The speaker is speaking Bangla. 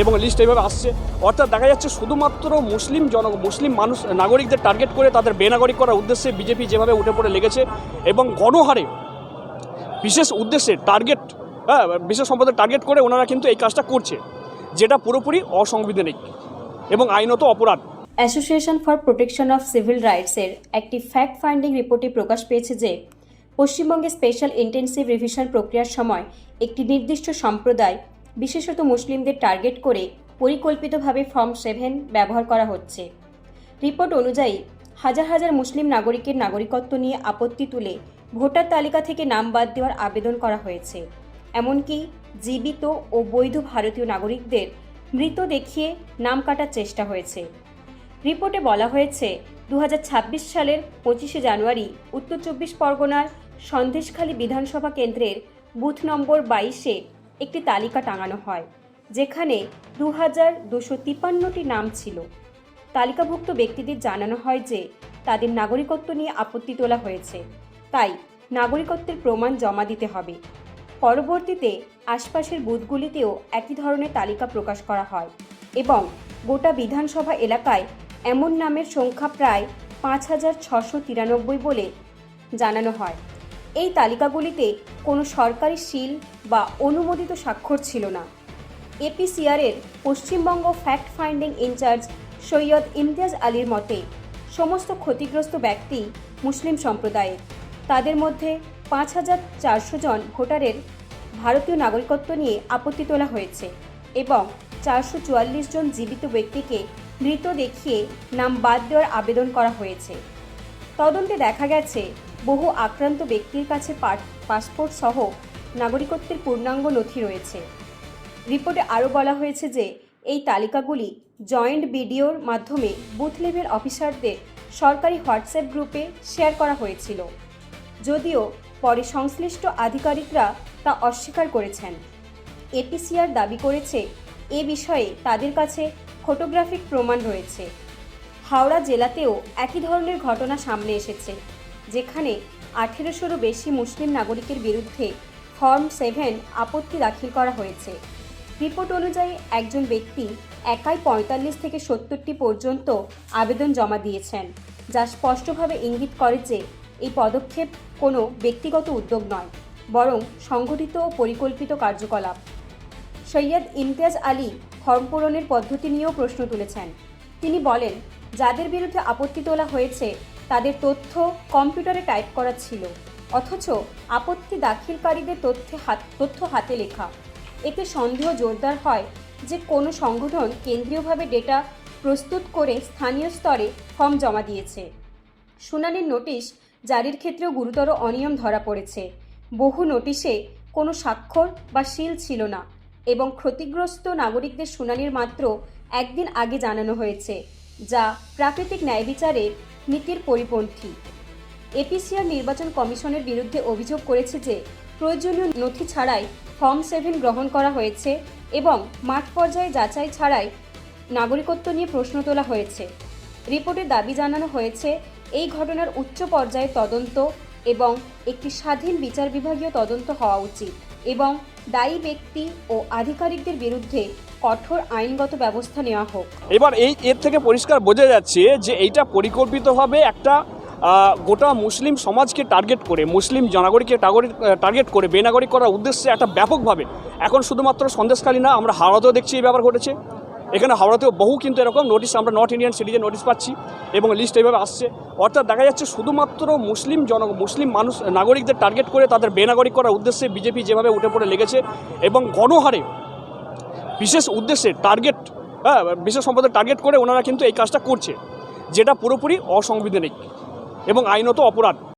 এবং লিস্ট এইভাবে আসছে। অর্থাৎ দেখা যাচ্ছে শুধুমাত্র মুসলিম মানুষ নাগরিকদের টার্গেট করে তাদের বেনাগরিক করার উদ্দেশ্যে বিজেপি যেভাবে উঠে পড়ে লেগেছে এবং গণহারে বিশেষ উদ্দেশ্যে বিশেষ সম্প্রদায় টার্গেট করে ওনারা কিন্তু এই কাজটা করছে, যেটা পুরোপুরি অসাংবিধানিক এবং আইনত অপরাধ। Association for protection of civil রাইটসের একটি ফ্যাক্ট ফাইন্ডিং রিপোর্টে প্রকাশ পেয়েছে যে পশ্চিমবঙ্গে স্পেশাল ইন্টেনসিভ রিভিশন প্রক্রিয়ার সময় একটি নির্দিষ্ট সম্প্রদায়, বিশেষত মুসলিমদের টার্গেট করে পরিকল্পিতভাবে ফর্ম 7 ব্যবহার করা হচ্ছে। রিপোর্ট অনুযায়ী হাজার হাজার মুসলিম নাগরিকের নাগরিকত্ব নিয়ে আপত্তি তুলে ভোটার তালিকা থেকে নাম বাদ দেওয়ার আবেদন করা হয়েছে। এমনকি জীবিত ও বৈধ ভারতীয় নাগরিকদের মৃত দেখিয়ে নাম কাটার চেষ্টা হয়েছে। রিপোর্টে বলা হয়েছে 2026 সালের 25শে জানুয়ারি উত্তর 24 পরগনার সন্দেশখালী বিধানসভা কেন্দ্রের বুথ নম্বর 22-এ একটি তালিকা টাঙানো হয়, যেখানে 2253টি নাম ছিল। তালিকাভুক্ত ব্যক্তিদের জানানো হয় যে তাদের নাগরিকত্ব নিয়ে আপত্তি তোলা হয়েছে, তাই নাগরিকত্বের প্রমাণ জমা দিতে হবে। পরবর্তীতে আশপাশের বুথগুলিতেও একই ধরনের তালিকা প্রকাশ করা হয় এবং গোটা বিধানসভা এলাকায় এমন নামের সংখ্যা প্রায় 5693 বলে জানানো হয়। এই তালিকাগুলিতে কোনো সরকারি সিল বা অনুমোদিত স্বাক্ষর ছিল না। এপিসিআরের Paschimbanga fact finding in-charge Syed Imtiaz আলীর মতে সমস্ত ক্ষতিগ্রস্ত ব্যক্তি মুসলিম সম্প্রদায়ের। তাদের মধ্যে 5400 জন ভোটারের ভারতীয় নাগরিকত্ব নিয়ে আপত্তি তোলা হয়েছে এবং 444 জন জীবিত ব্যক্তিকে মৃত দেখিয়ে নাম বাদ দেওয়ার আবেদন করা হয়েছে। তদন্তে দেখা গেছে বহু আক্রান্ত ব্যক্তির কাছে পাসপোর্ট সহ নাগরিকত্বের পূর্ণাঙ্গ নথি রয়েছে। রিপোর্টে আরও বলা হয়েছে যে এই তালিকাগুলি জয়েন্ট বিডিওর মাধ্যমে বুথ লেভেল অফিসারদের সরকারি হোয়াটসঅ্যাপ গ্রুপে শেয়ার করা হয়েছিল, যদিও পরে সংশ্লিষ্ট আধিকারিকরা তা অস্বীকার করেছেন। এপিসিআর দাবি করেছে এ বিষয়ে তাদের কাছে ফটোগ্রাফিক প্রমাণ রয়েছে। হাওড়া জেলাতেও একই ধরনের ঘটনা সামনে এসেছে, যেখানে 1800-রও বেশি মুসলিম নাগরিকের বিরুদ্ধে ফর্ম 7 আপত্তি দাখিল করা হয়েছে। রিপোর্ট অনুযায়ী একজন ব্যক্তি একাই 45 থেকে 70টি পর্যন্ত আবেদন জমা দিয়েছেন, যা স্পষ্টভাবে ইঙ্গিত করে যে এই পদক্ষেপ কোনো ব্যক্তিগত উদ্যোগ নয়, বরং সংগঠিত ও পরিকল্পিত কার্যকলাপ। সৈয়দ ইমতিয়াজ আলী ফর্ম পূরণের পদ্ধতি নিয়েও প্রশ্ন তুলেছেন। তিনি বলেন, যাদের বিরুদ্ধে আপত্তি তোলা হয়েছে তাদের তথ্য কম্পিউটারে টাইপ করা ছিল, অথচ আপত্তি দাখিলকারীদের তথ্য হাতে লেখা। এতে সন্দেহ জোরদার হয় যে কোনো সংগঠন কেন্দ্রীয়ভাবে ডেটা প্রস্তুত করে স্থানীয় স্তরে ফর্ম জমা দিয়েছে। শুনানির নোটিশ জারির ক্ষেত্রেও গুরুতর অনিয়ম ধরা পড়েছে। বহু নোটিশে কোনো স্বাক্ষর বা সিল ছিল না এবং ক্ষতিগ্রস্ত নাগরিকদের শুনানির মাত্র একদিন আগে জানানো হয়েছে, যা প্রাকৃতিক ন্যায় বিচারের নীতির পরিপন্থী। এপিসিআর নির্বাচন কমিশনের বিরুদ্ধে অভিযোগ করেছে যে প্রয়োজনীয় নথি ছাড়াই ফর্ম 7 গ্রহণ করা হয়েছে এবং মাঠ পর্যায়ে যাচাই ছাড়াই নাগরিকত্ব নিয়ে প্রশ্ন তোলা হয়েছে। রিপোর্টে দাবি জানানো হয়েছে এই ঘটনার উচ্চ পর্যায়ে তদন্ত এবং একটি স্বাধীন বিচার বিভাগীয় তদন্ত হওয়া উচিত এবং দায়ী ব্যক্তি ও আধিকারিকদের বিরুদ্ধে কঠোর আইনগত ব্যবস্থা নেওয়া হোক। এবার এর থেকে পরিষ্কার বোঝা যাচ্ছে যে এইটা পরিকল্পিতভাবে একটা গোটা মুসলিম সমাজকে টার্গেট করে, মুসলিম জনগণকে টার্গেট করে বেনাগরিক করার উদ্দেশ্যে একটা ব্যাপকভাবে, এখন শুধুমাত্র সন্দেশখালী না, আমরা হাওড়াতেও দেখছি এই ব্যাপার ঘটেছে। এখানে হাওড়াতেও বহু কিন্তু এরকম নোটিশ আমরা নর্থ ইন্ডিয়ান সিটিজেন নোটিশ পাচ্ছি এবং লিস্ট এইভাবে আসছে। অর্থাৎ দেখা যাচ্ছে শুধুমাত্র মুসলিম মানুষ নাগরিকদের টার্গেট করে তাদের বেনাগরিক করার উদ্দেশ্যে বিজেপি যেভাবে উঠে পড়ে লেগেছে এবং গণহারে বিশেষ উদ্দেশ্যে বিশেষ সম্প্রদায় টার্গেট করে ওনারা কিন্তু এই কাজটা করছে, যেটা পুরোপুরি অসাংবিধানিক এবং আইনত অপরাধ।